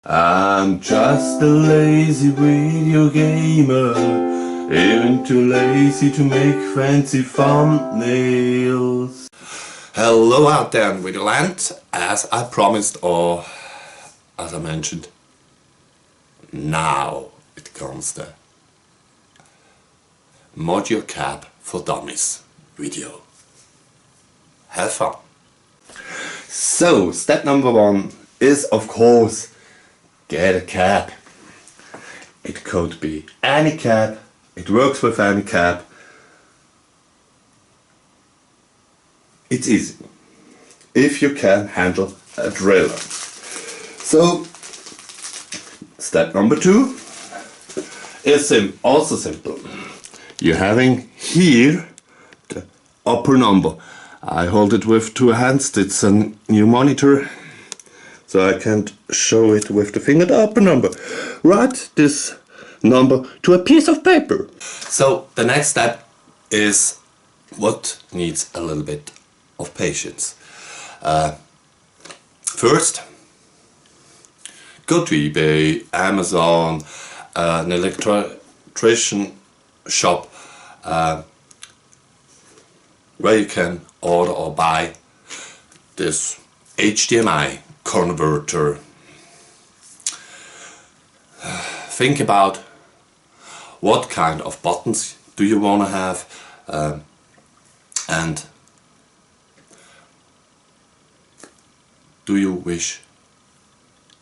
I'm just a lazy video gamer, even too lazy to make fancy thumbnails. Hello out there in video land, as I promised or as I mentioned, now it comes the Dreamcab for Dummies video. Have fun! So, step number one is of course get a cab. It could be any cab, it works with any cab. It's easy if you can handle a driller. So step number two is also simple. You're having here the upper number. I hold it with two hands, it's a new monitor, so I can't show it with the finger. The upper number. Write this number to a piece of paper. So the next step is what needs a little bit of patience. First, go to eBay, Amazon, an electrician shop where you can order or buy this HDMI converter. Think about what kind of buttons do you want to have, and do you wish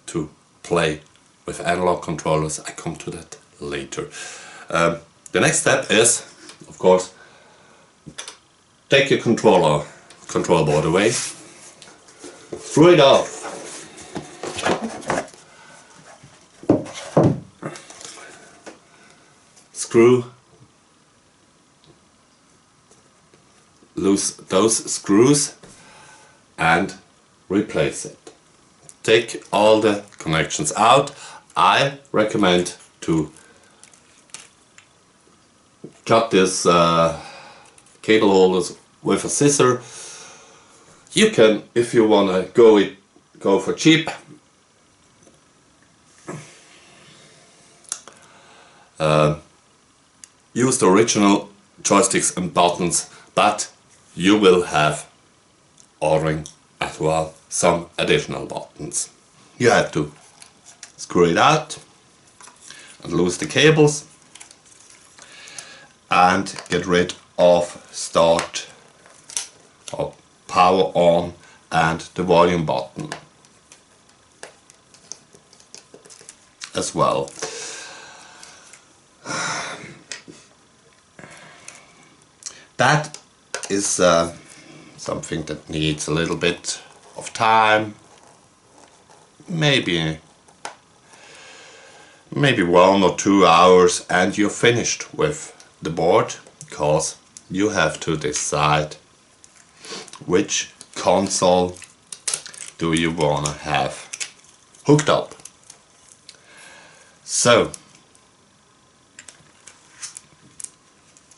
to play with analog controllers? I come to that later. The next step is, of course, take your control board away, screw it off, screw loose those screws and replace it. Take all the connections out. I recommend to cut this cable holders with a scissor. You can, if you want to go for cheap, use the original joysticks and buttons, but you will have ordering as well some additional buttons. You have to screw it out and loose the cables and get rid of start or power on and the volume button as well. That is something that needs a little bit of time, maybe 1 or 2 hours, and you're finished with the board, because you have to decide which console do you want to have hooked up. So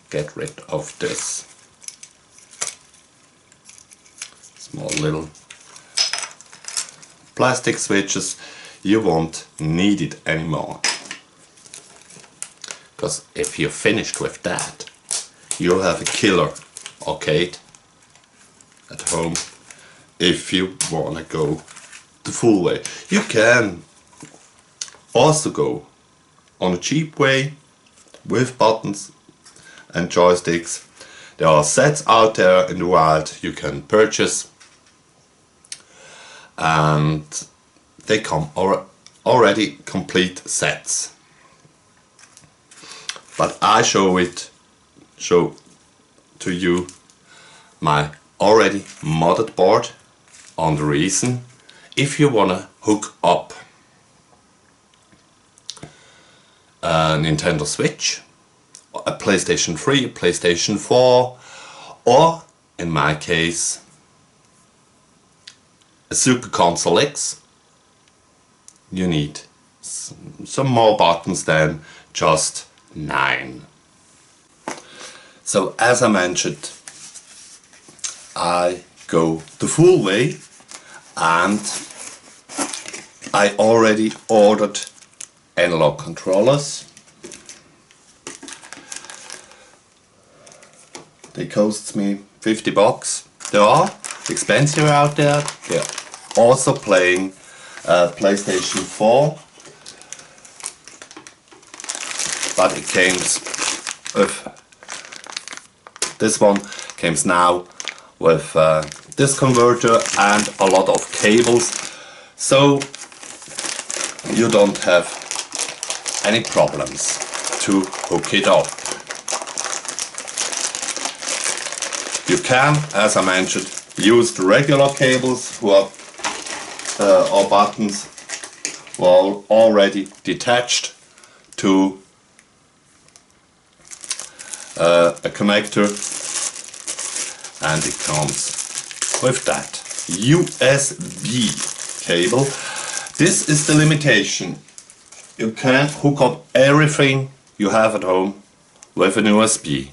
get rid of this small little plastic switches. You won't need it anymore, because if you're finished with that, you'll have a killer arcade at home if you wanna go the full way. You can also go on a cheap way with buttons and joysticks. There are sets out there in the wild you can purchase, and they come already complete sets. But I show to you my already modded board on the reason if you wanna hook up a Nintendo Switch, a PlayStation 3, PlayStation 4, or in my case a Super Console X. You need some more buttons than just 9. So as I mentioned, I go the full way and I already ordered analog controllers. They cost me 50 bucks. They are expensive out there. They're also playing PlayStation 4. But it comes with, this one comes now with this converter and a lot of cables, so you don't have any problems to hook it up. You can, as I mentioned, use the regular cables who are or buttons who are already detached to a connector, and it comes with that USB cable. This is the limitation. You can't hook up everything you have at home with an USB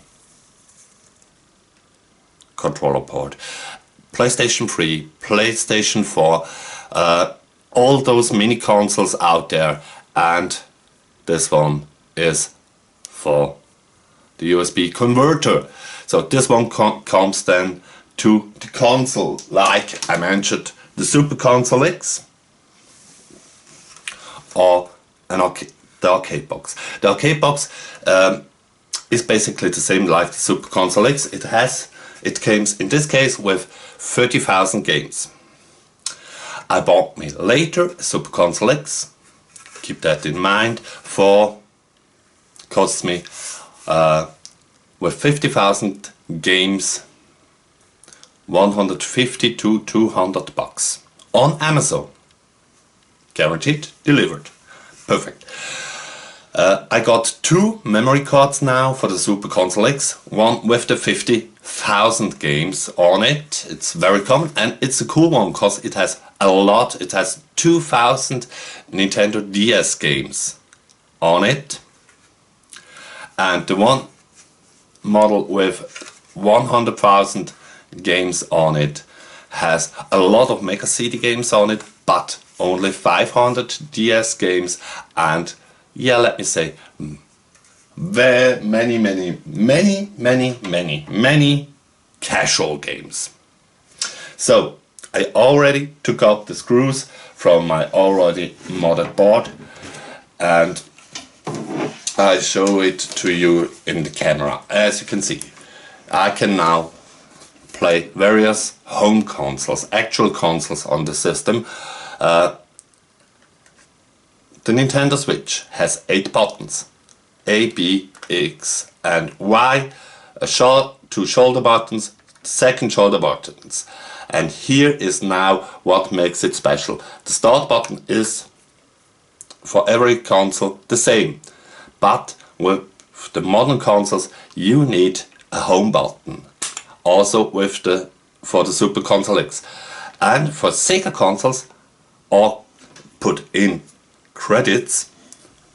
controller port. PlayStation 3, PlayStation 4, all those mini consoles out there, and this one is for the USB converter. So this one comes then to the console, like I mentioned, the Super Console X or the arcade box. The arcade box is basically the same like the Super Console X. It comes in this case with 30,000 games. I bought me later a Super Console X. Keep that in mind. Costs me with 50,000 games 150 to 200 bucks on Amazon. Guaranteed, delivered. Perfect. I got 2 memory cards now for the Super Console X. One with the 50,000 games on it. It's very common and it's a cool one because it has a lot. It has 2,000 Nintendo DS games on it. And the one model with 100,000 games on it has a lot of Mega CD games on it, but only 500 DS games, and yeah, let me say very many casual games. So I already took out the screws from my already modded board and I show it to you in the camera. As you can see, I can now play various home consoles, actual consoles on the system. The Nintendo Switch has 8 buttons, A, B, X and Y, 2 shoulder buttons, second shoulder buttons. And here is now what makes it special. The start button is for every console the same, but with the modern consoles you need a home button. Also for the Super Console X. And for Sega consoles, or put in credits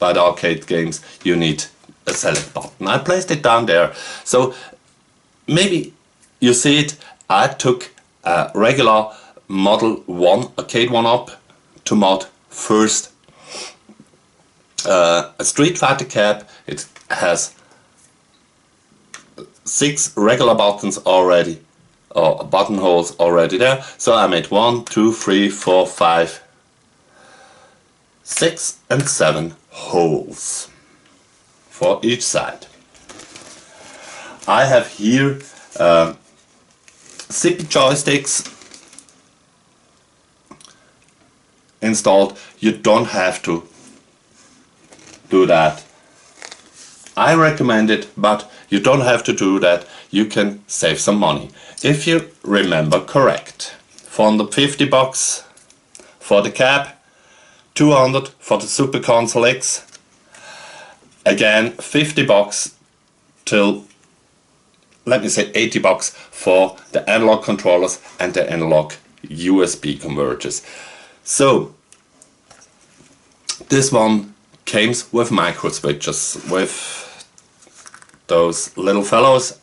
by the arcade games, you need a select button. I placed it down there. So maybe you see it, I took a regular Model 1 arcade one up to mod first a Street Fighter cab. It has 6 regular buttons already, or buttonholes already there. So I made 1, 2, 3, 4, 5, 6 and 7 holes for each side. I have here zippy joysticks installed. You don't have to do that. I recommend it, but you don't have to do that. You can save some money. If you remember correct, for the 50 bucks for the cab, 200 for the Super Console X, again 50 bucks till, let me say 80 bucks for the analog controllers and the analog USB converters. So this one comes with micro switches, with those little fellows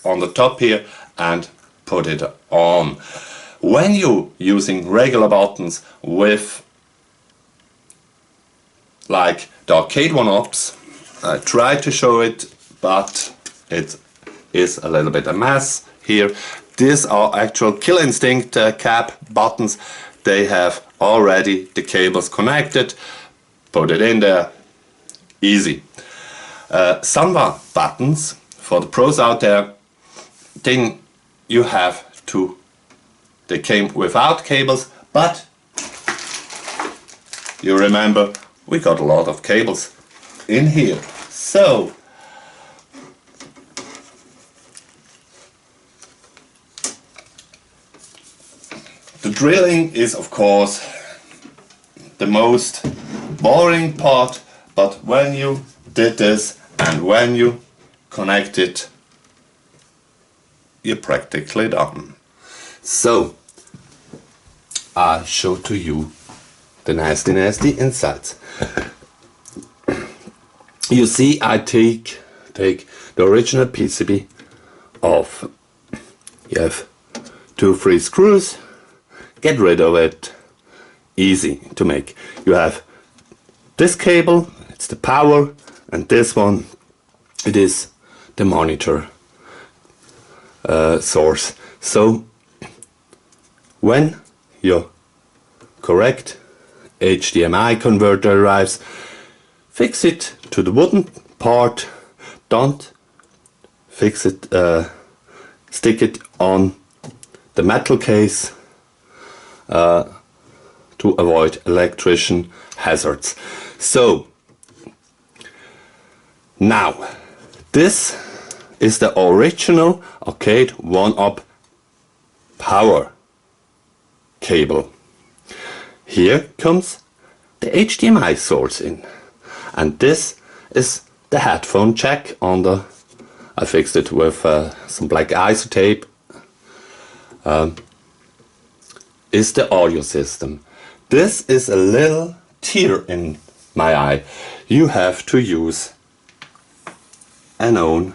on the top here, and put it on. When you're using regular buttons with like the arcade one-ups. I tried to show it, but it is a little bit a mess here. These are actual Kill Instinct cab buttons. They have already the cables connected. Put it in there. Easy. Some buttons for the pros out there, then you have to, they came without cables, but you remember we got a lot of cables in here. So the drilling is of course the most boring part, but when you did this and when you connect it, you're practically done. So I'll show to you the nasty insides. You see, I take the original PCB off. You have 2 free screws. Get rid of it. Easy to make. You have this cable, it's the power, and this one, it is the monitor source. So when your correct HDMI converter arrives, fix it to the wooden part. Don't fix it, stick it on the metal case to avoid electrician hazards. So now this is the original arcade one-up power cable. Here comes the HDMI source in, and this is the headphone jack on the, I fixed it with some black isotape, is the audio system. This is a little tear in my eye. You have to use an own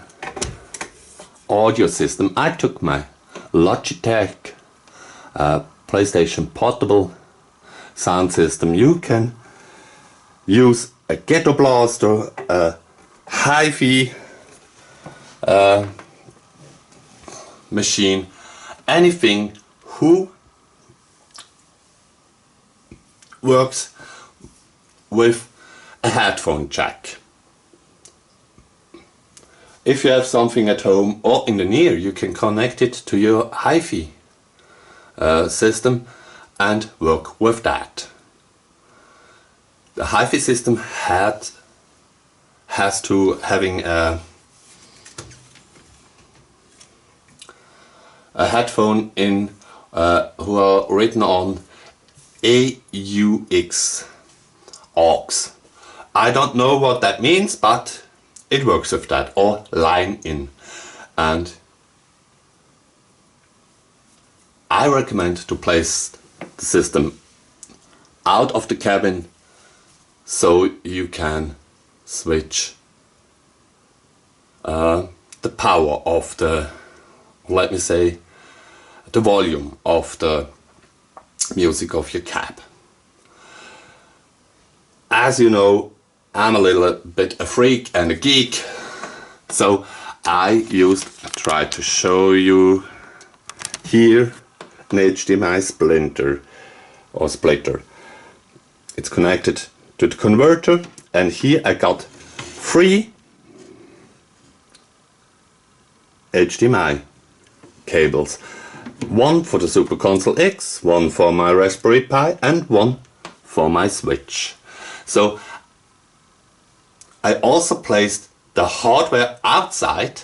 audio system. I took my Logitech PlayStation Portable sound system. You can use a Ghetto Blaster, a hi-fi machine, anything who works with a headphone jack. If you have something at home or in the near, you can connect it to your hi-fi system and work with that. The hi-fi system has to having a headphone in who are written on AUX aux. I don't know what that means, but it works with that, or line in. And I recommend to place the system out of the cabin so you can switch the power of the, let me say, the volume of the music of your cab. As you know, I'm a little bit a freak and a geek, so I tried to show you here an HDMI splitter. It's connected to the converter, and here I got 3 HDMI cables. One for the Super Console X, one for my Raspberry Pi, and one for my Switch. So I also placed the hardware outside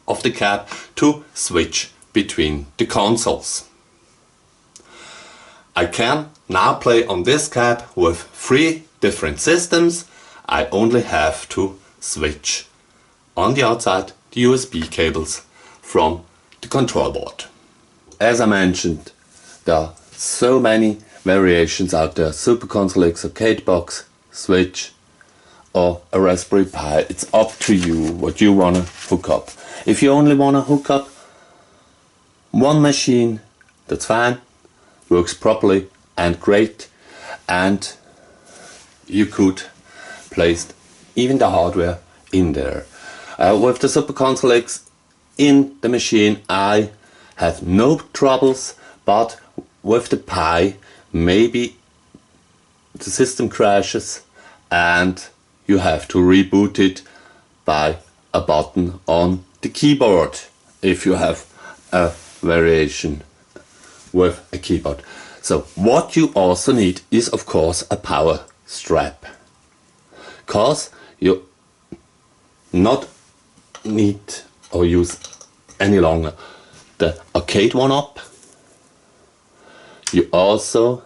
of the cab to switch between the consoles. I can now play on this cab with 3 different systems. I only have to switch on the outside the USB cables from the control board. As I mentioned, there are so many variations out there: Super Console X, arcade box, Switch, or a Raspberry Pi. It's up to you what you want to hook up. If you only want to hook up one machine, that's fine, works properly and great, and you could placed even the hardware in there. With the Super Console X in the machine I have no troubles, but with the Pi maybe the system crashes and you have to reboot it by a button on the keyboard if you have a variation with a keyboard. So what you also need is of course a power strap, cause you not need or use any longer the arcade one-up. You also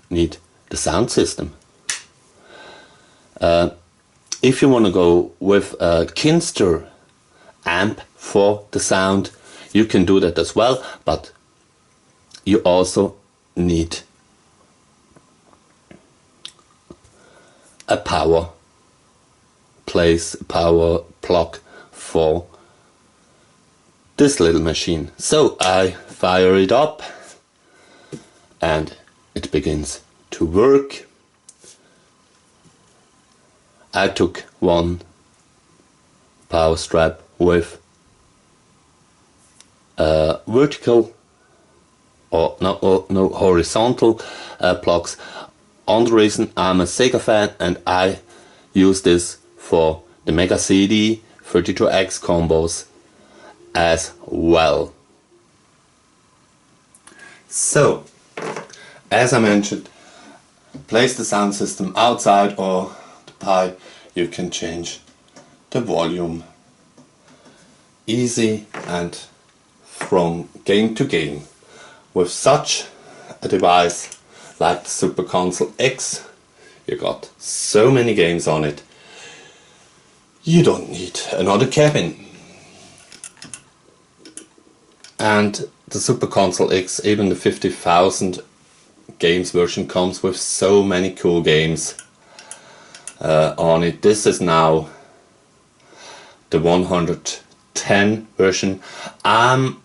need the sound system. If you want to go with a Kinster amp for the sound, you can do that as well, but you also need a power plug for this little machine. So I fire it up and it begins to work. I took one power strap with vertical or no horizontal plugs. On the reason I'm a Sega fan and I use this for the Mega CD 32X combos as well. So, as I mentioned, place the sound system outside or the Pi. You can change the volume easy and from game to game. With such a device like the Super Console X, you got so many games on it, you don't need another cabin. And the Super Console X, even the 50,000 games version, comes with so many cool games on it. This is now the 110 version. I'm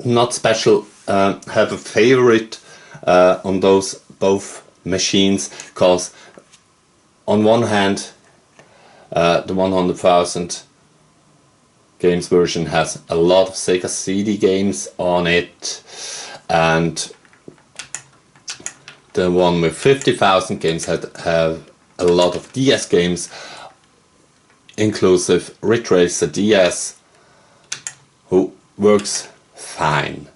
not special have a favorite on those both machines, because on one hand the 100,000 games version has a lot of Sega CD games on it, and the one with 50,000 games have a lot of DS games, inclusive Ridge Racer DS, who works fine.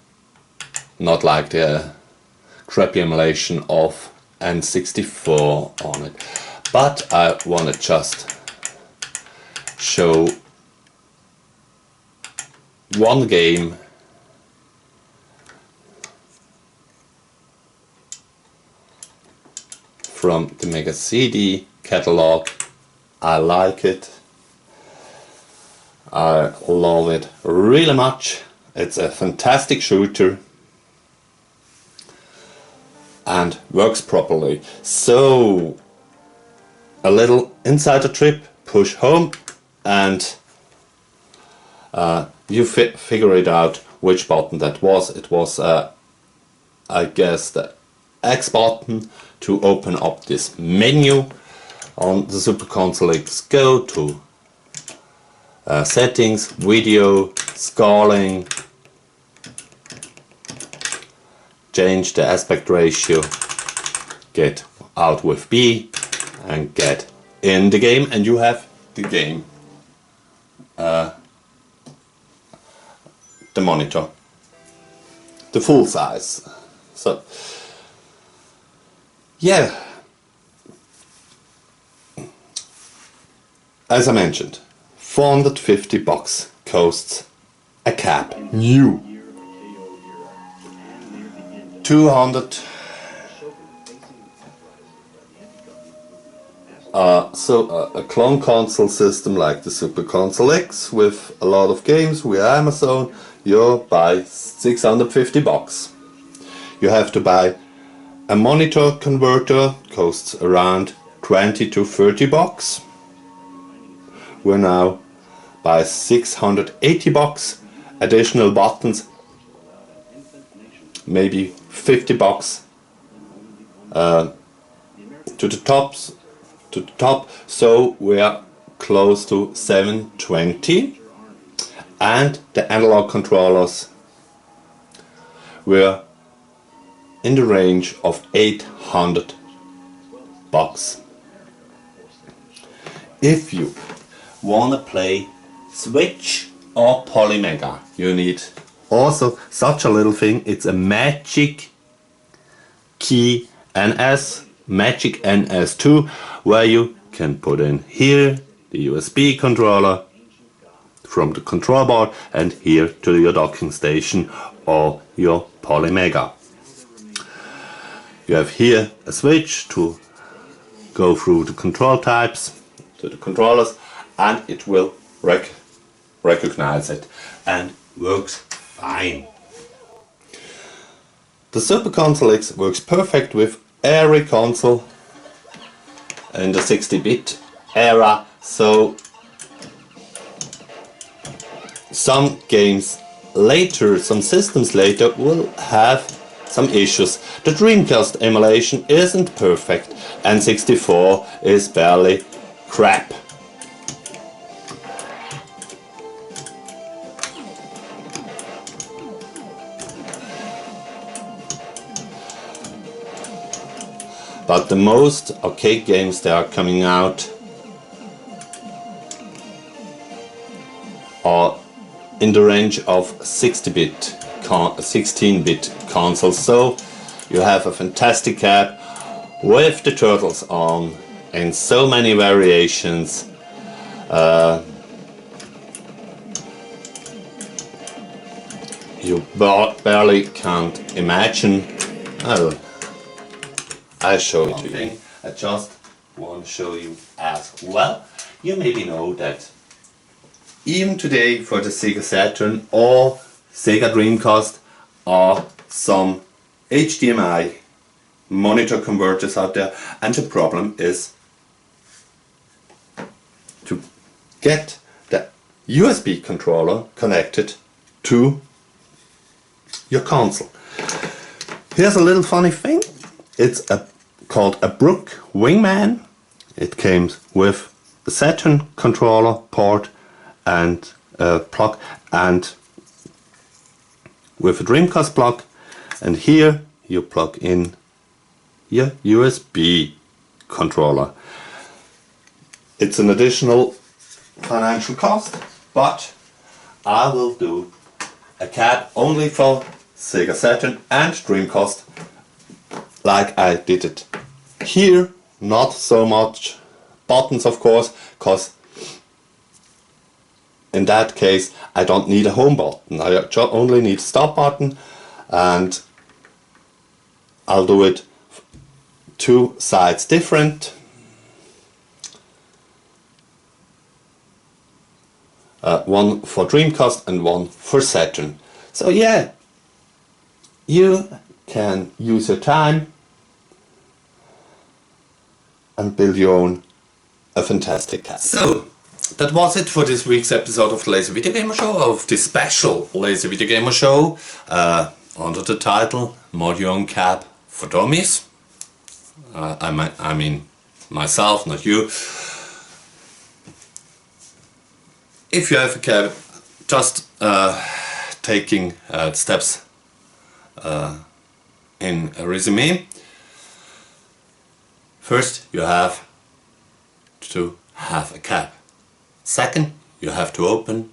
Not like the crappy emulation of N64 on it. But I want to just show one game from the Mega CD catalog. I like it. I love it really much. It's a fantastic shooter and works properly. So a little insider trip, push home, and you figure it out which button that was. It was I guess the X button to open up this menu on the Super Console X. Go to settings, video, scaling, change the aspect ratio, get out with B and get in the game, and you have the game, the monitor, the full size. So yeah, as I mentioned, 450 bucks costs a cab new. 200 a clone console system like the Super Console X with a lot of games via Amazon, you buy 650 bucks. You have to buy a monitor converter, costs around 20 to 30 bucks. We're now by 680 bucks. Additional buttons, maybe 50 bucks to the tops to the top, so we are close to 720, and the analog controllers were in the range of 800 bucks. If you wanna play Switch or Polymega, you need also such a little thing. It's a Magic Key NS, Magic NS2, where you can put in here the USB controller from the control board and here to your docking station or your Polymega. You have here a switch to go through the control types to the controllers, and it will recognize it and works fine. The Super Console X works perfect with every console in the 60-bit era, so some games later, some systems later, will have some issues. The Dreamcast emulation isn't perfect, and 64 is barely crap. But the most arcade games that are coming out are in the range of 16-bit consoles. So you have a fantastic cab with the turtles on in so many variations. You barely can't imagine. I'll show it to you. I just want to show you as well. You maybe know that even today for the Sega Saturn or Sega Dreamcast are some HDMI monitor converters out there, and the problem is to get the USB controller connected to your console. Here's a little funny thing. It's called a Brook Wingman. It came with the Saturn controller port and plug, and with a Dreamcast plug, and here you plug in your USB controller. It's an additional financial cost, but I will do a cab only for Sega Saturn and Dreamcast like I did it here. Not so much buttons, of course, because in that case I don't need a home button. I only need a stop button, and I'll do it two sides different. One for Dreamcast and one for Saturn. So yeah, you can use your time and build your own a fantastic cab. So that was it for this week's episode of the Lazy Video Gamer Show, of this special Lazy Video Gamer Show under the title Mod Your Own Cab for Dummies. I mean myself, not you. If you have a cab, just taking steps in a resume. First, you have to have a cab. Second, you have to open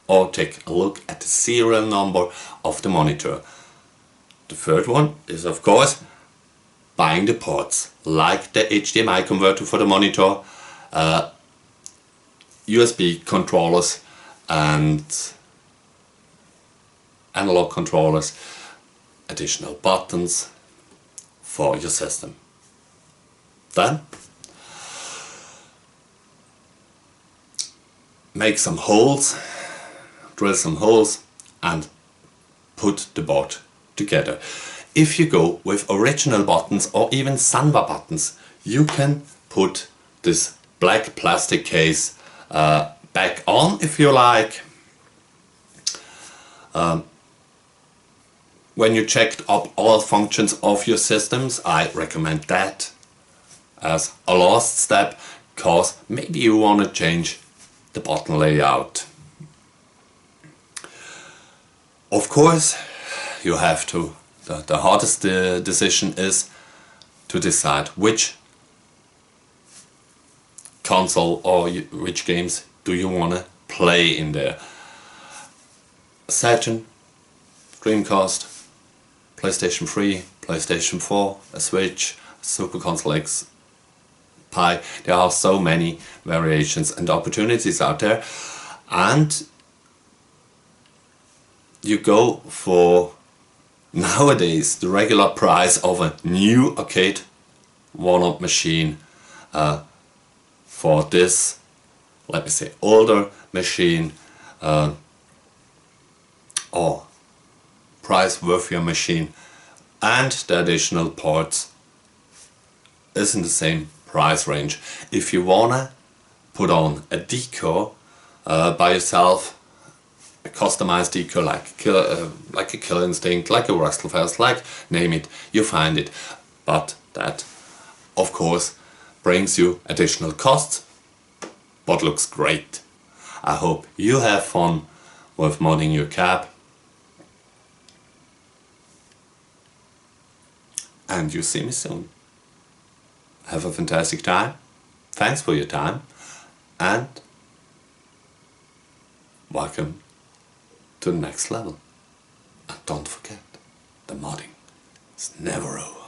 or take a look at the serial number of the monitor. The third one is, of course, buying the ports, like the HDMI converter for the monitor, USB controllers and analog controllers, additional buttons for your system. Then make some holes, drill some holes and put the board together. If you go with original buttons or even Sanwa buttons, you can put this black plastic case back on if you like. When you checked up all functions of your systems, I recommend that. as a last step, because maybe you want to change the button layout. Of course, you have to, the hardest decision is to decide which console or which games do you want to play in there. Saturn, Dreamcast, PlayStation 3, PlayStation 4, a Switch, Super Console X, Pi. There are so many variations and opportunities out there, and you go for nowadays the regular price of a new arcade one-up machine for this, let me say, older machine, or price worth your machine, and the additional parts is in the same price range. If you wanna put on a decor by yourself, a customized decor like a Killer Instinct, like a Wrestlefest, like name it, you find it. But that, of course, brings you additional costs, but looks great. I hope you have fun with modding your cab, and you see me soon. Have a fantastic time. Thanks for your time, and welcome to the next level. And don't forget, the modding is never over.